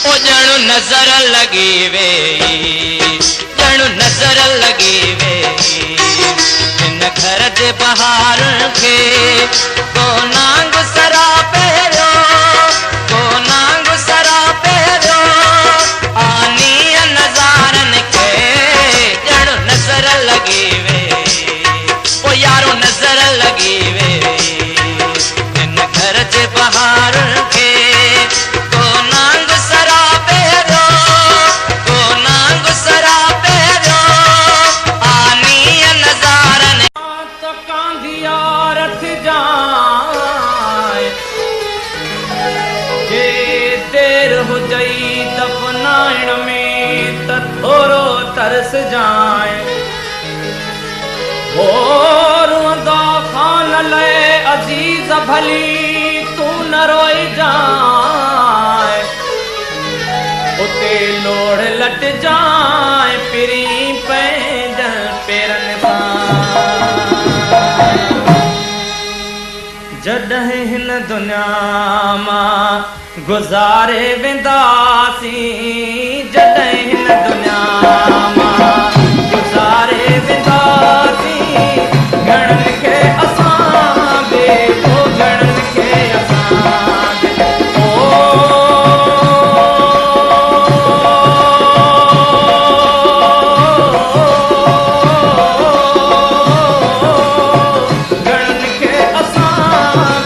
ओ जणु नजर लगी वे, जणु नजर लगी वे इन घर जे बहार के। को नांग सरा पहिरियो, को नांग सरा पहिरियो आनी नज़ारनि खे जणु नजर लगी वे। ओ यारो नजर लगी वे इन घर जे बहार के। को नांग सरा पहिरियो, को नांग सरा पहिरियो आनी नज़ारनि त कांधिया रथ जाए, जे देर हुजई दफनाइण में त थोरो तरस जाए। हो रोंदा खान ले अजीज भली तू न रोई जाए। उते लोड़ लट जाए पिरी पैदल पेरन सां। जॾहिं हिन दुनिया मां गुज़ारे वेंदासीं, जॾहिं हिन दुनिया मां गुज़ारे वेंदासीं, घणनि खे असां बि तो घणनि खे असां बि घणनि खे असां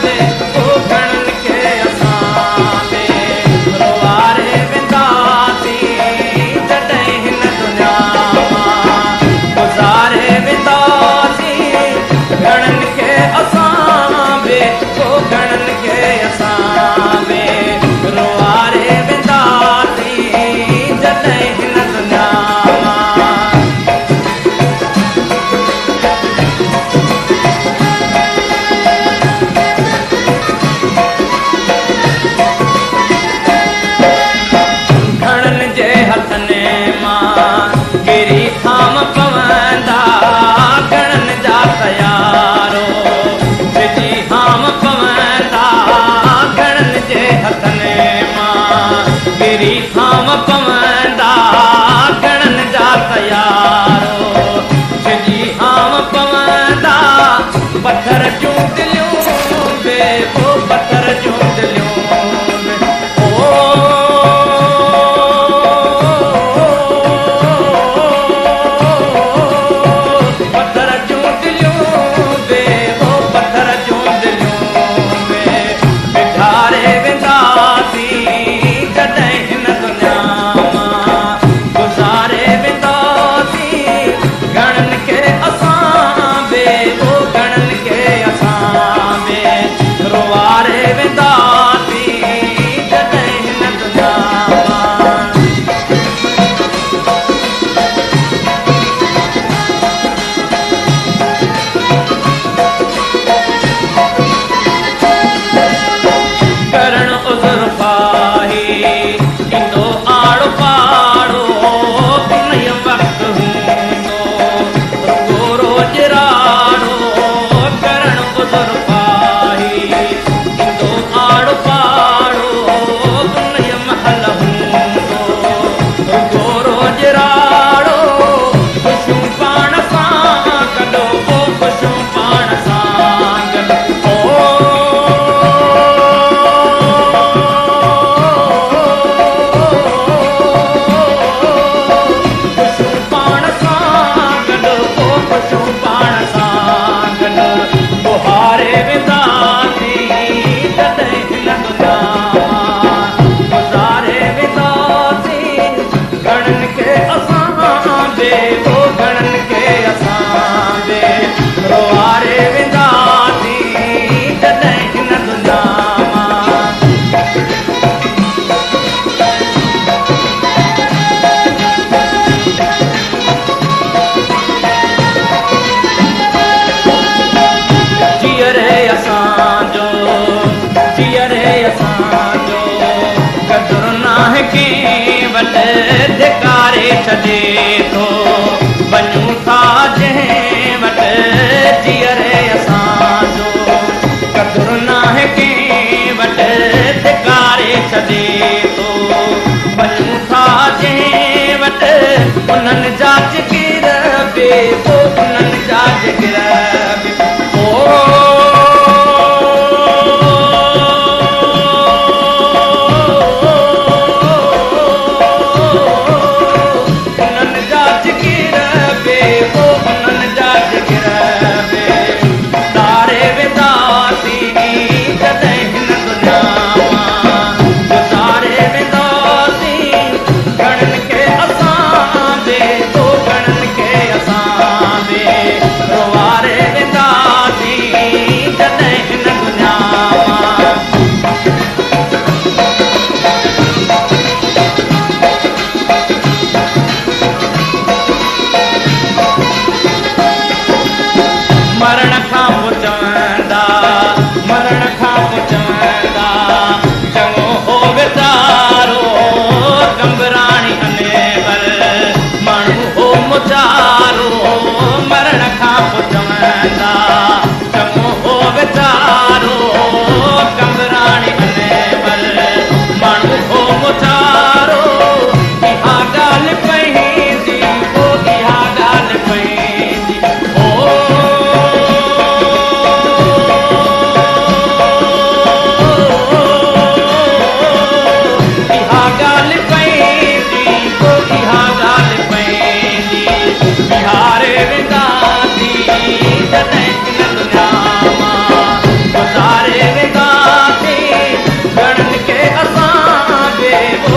बि तो घणनि खे असां बि रोआरे वेंदासीं, जॾहिं हिन दुनिया मां गुज़ारे वेंदासीं, घणनि खे असां बि तो घणनि खे असां बि रोआरे वेंदासीं, जॾहिं हिन दुनिया मां। घणनि जे हथनि मां गिरी थाम पवंदा, घणनि जा तयारो विझी हाम पवंदा, घणनि जे हथनि मां गिरी थाम पवंदा।